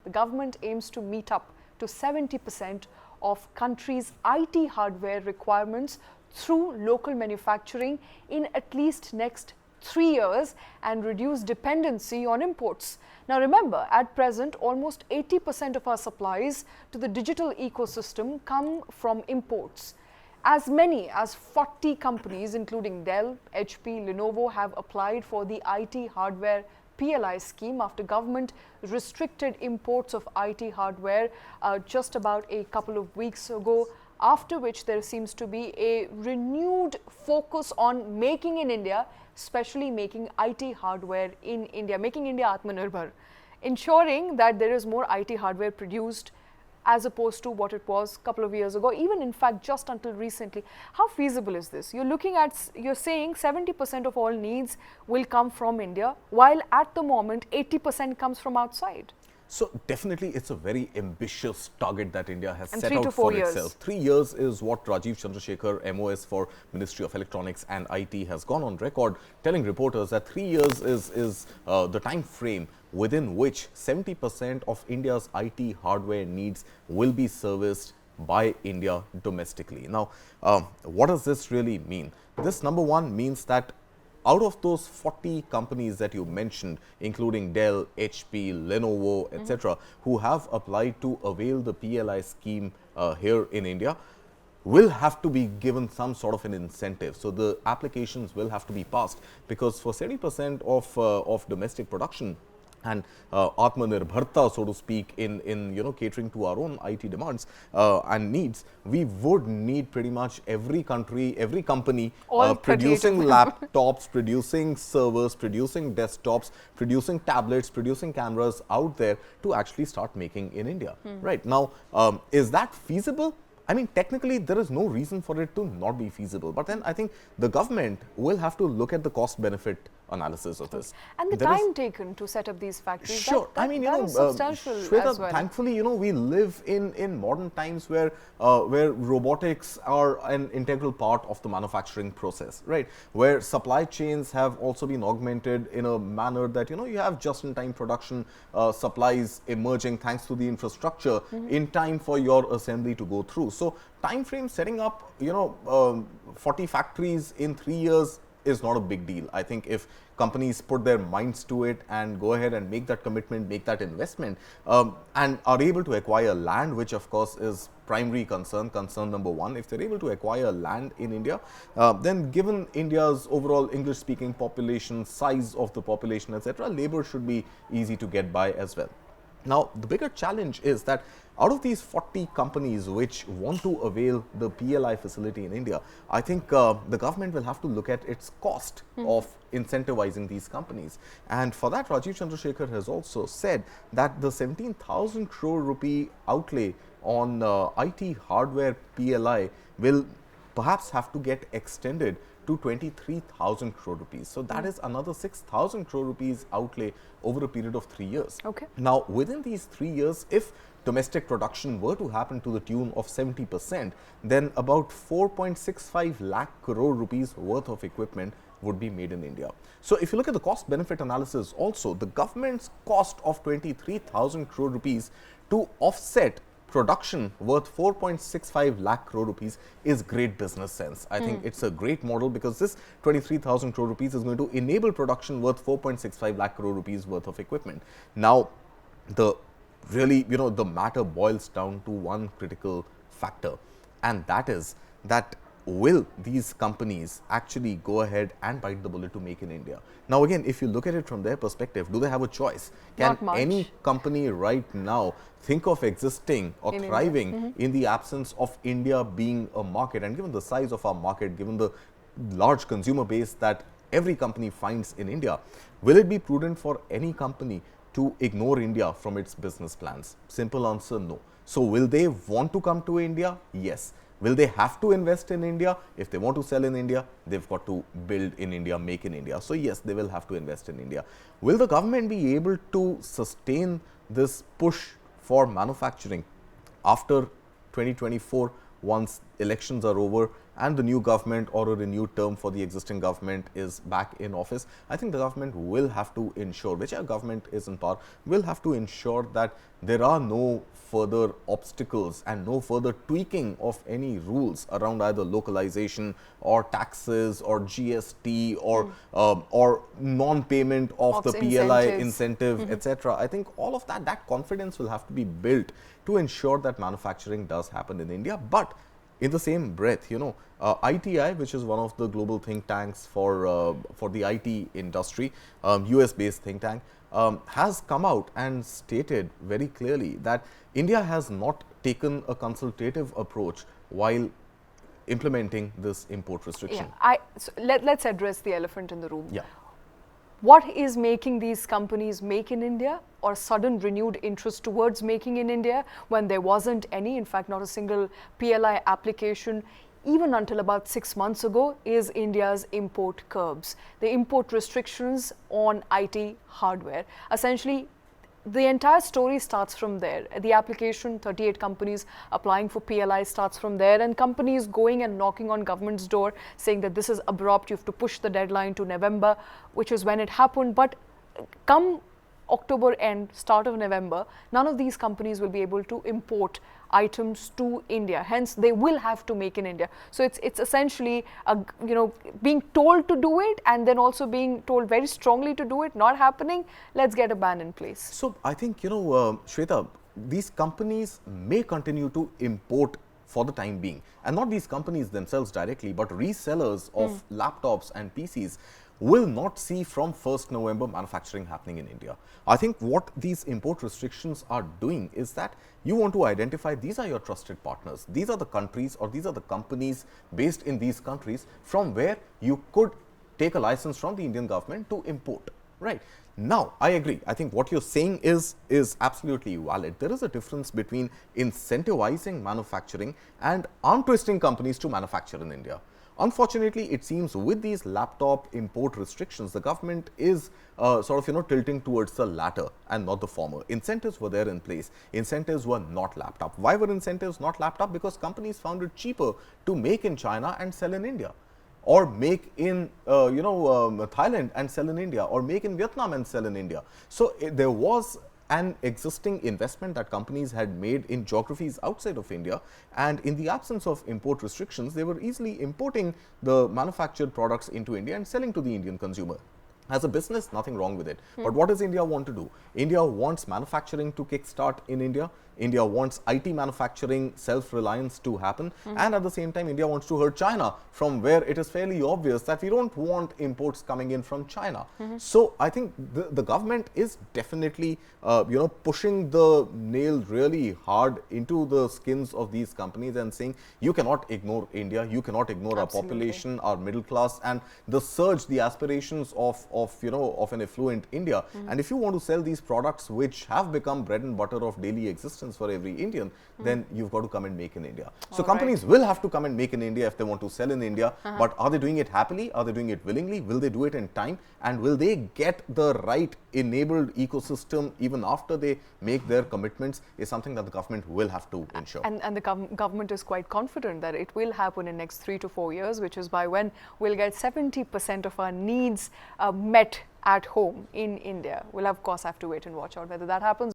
the government aims to meet up to 70% of country's IT hardware requirements through local manufacturing in at least next 3 years and reduce dependency on imports. Now remember, at present almost 80% of our supplies to the digital ecosystem come from imports. As many as 40 companies including Dell, HP, Lenovo have applied for the IT hardware PLI scheme after government restricted imports of IT hardware just about a couple of weeks ago, after which there seems to be a renewed focus on making in India, especially making IT hardware in India, making India Atmanirbhar, ensuring that there is more IT hardware produced as opposed to what it was a couple of years ago, even in fact just until recently. How feasible is this? You're saying 70% of all needs will come from India, while at the moment 80% comes from outside. So definitely it's a very ambitious target that India has And set 3 out to 4 for years. itself. 3 years is what Rajiv Chandrasekhar, MOS for Ministry of Electronics and IT, has gone on record telling reporters that 3 years is the time frame within which 70% of India's IT hardware needs will be serviced by India domestically. Now, what does this really mean? This, number one, means that out of those 40 companies that you mentioned, including Dell, HP, Lenovo, etc., who have applied to avail the PLI scheme here in India, will have to be given some sort of an incentive. So the applications will have to be passed, because for 70% of domestic production and Atmanirbharta, so to speak, in catering to our own IT demands and needs, we would need pretty much every country, every company producing laptops, producing servers, producing desktops, producing tablets, producing cameras out there to actually start making in India. Right now, is that feasible? I mean, technically, there is no reason for it to not be feasible. But then I think the government will have to look at the cost-benefit analysis of this. And the time taken to set up these factories, sure. that is substantial Shweta, as well. thankfully, we live in modern times where robotics are an integral part of the manufacturing process, right? Where supply chains have also been augmented in a manner that, you have just-in-time production supplies emerging thanks to the infrastructure in time for your assembly to go through. So, time frame setting up, 40 factories in 3 years is not a big deal. I think if companies put their minds to it and go ahead and make that commitment, make that investment, and are able to acquire land, which of course is primary concern number one. If they're able to acquire land in India, then given India's overall English-speaking population, size of the population, etc., labor should be easy to get by as well. Now, the bigger challenge is that out of these 40 companies which want to avail the PLI facility in India, I think the government will have to look at its cost of incentivizing these companies. And for that, Rajiv Chandrasekhar has also said that the 17,000 crore rupee outlay on IT hardware PLI will perhaps have to get extended to 23,000 crore rupees. So that is another 6,000 crore rupees outlay over a period of 3 years. Okay. Now, within these 3 years, if domestic production were to happen to the tune of 70%, then about 4.65 lakh crore rupees worth of equipment would be made in India. So if you look at the cost benefit analysis also, the government's cost of 23,000 crore rupees to offset production worth 4.65 lakh crore rupees is great business sense. I think it's a great model, because this 23,000 crore rupees is going to enable production worth 4.65 lakh crore rupees worth of equipment. Now, the matter boils down to one critical factor, and that is that will these companies actually go ahead and bite the bullet to make in India? Now, again, if you look at it from their perspective, do they have a choice? Can any company right now think of existing or thriving in the absence of India being a market? And given the size of our market, given the large consumer base that every company finds in India, will it be prudent for any company to ignore India from its business plans? Simple answer, no. So, will they want to come to India? Yes. Will they have to invest in India? If they want to sell in India, they've got to build in India, make in India. So yes, they will have to invest in India. Will the government be able to sustain this push for manufacturing after 2024 once elections are over and the new government or a renewed term for the existing government is back in office, I think the government will have to ensure, whichever government is in power, will have to ensure that there are no further obstacles and no further tweaking of any rules around either localization or taxes or GST or non-payment of the PLI incentive, etc. I think all of that confidence will have to be built to ensure that manufacturing does happen in India. But in the same breath, ITI, which is one of the global think tanks for the IT industry, US-based think tank, has come out and stated very clearly that India has not taken a consultative approach while implementing this import restriction. Yeah, so let's address the elephant in the room. Yeah. What is making these companies make in India, or sudden renewed interest towards making in India when there wasn't any, in fact not a single PLI application even until about 6 months ago, is India's import curbs, the import restrictions on IT hardware. Essentially, the entire story starts from there. The application, 38 companies applying for PLI, starts from there, and companies going and knocking on government's door saying that this is abrupt, you have to push the deadline to November, which is when it happened. But come October end, start of November, none of these companies will be able to import items to India. Hence, they will have to make in India. So it's essentially being told to do it and then also being told very strongly to do it, not happening. Let's get a ban in place. So I think Shweta, these companies may continue to import for the time being, and not these companies themselves directly, but resellers of laptops and PCs will not see from 1st November manufacturing happening in India. I think what these import restrictions are doing is that you want to identify these are your trusted partners. These are the countries or these are the companies based in these countries from where you could take a license from the Indian government to import. Right. Now, I agree. I think what you're saying is absolutely valid. There is a difference between incentivizing manufacturing and arm twisting companies to manufacture in India. Unfortunately, it seems with these laptop import restrictions, the government is tilting towards the latter and not the former. Incentives were there in place. Incentives were not laptop. Why were incentives not laptop? Because companies found it cheaper to make in China and sell in India, or make in Thailand and sell in India, or make in Vietnam and sell in India. So there was an existing investment that companies had made in geographies outside of India, and in the absence of import restrictions, they were easily importing the manufactured products into India and selling to the Indian consumer. As a business, nothing wrong with it. But what does India want to do? India wants manufacturing to kickstart in India. India wants IT manufacturing self-reliance to happen. And at the same time, India wants to hurt China, from where it is fairly obvious that we don't want imports coming in from China. So I think the government is definitely, pushing the nail really hard into the skins of these companies and saying, you cannot ignore India, you cannot ignore our population, our middle class, and the surge, the aspirations of an affluent India. And if you want to sell these products which have become bread and butter of daily existence for every Indian, then you've got to come and make in India. So companies will have to come and make in India if they want to sell in India. But are they doing it happily? Are they doing it willingly? Will they do it in time? And will they get the right enabled ecosystem even after they make their commitments, is something that the government will have to ensure. And the government is quite confident that it will happen in next 3 to 4 years, which is by when we'll get 70% of our needs met at home in India. We'll of course have to wait and watch out whether that happens.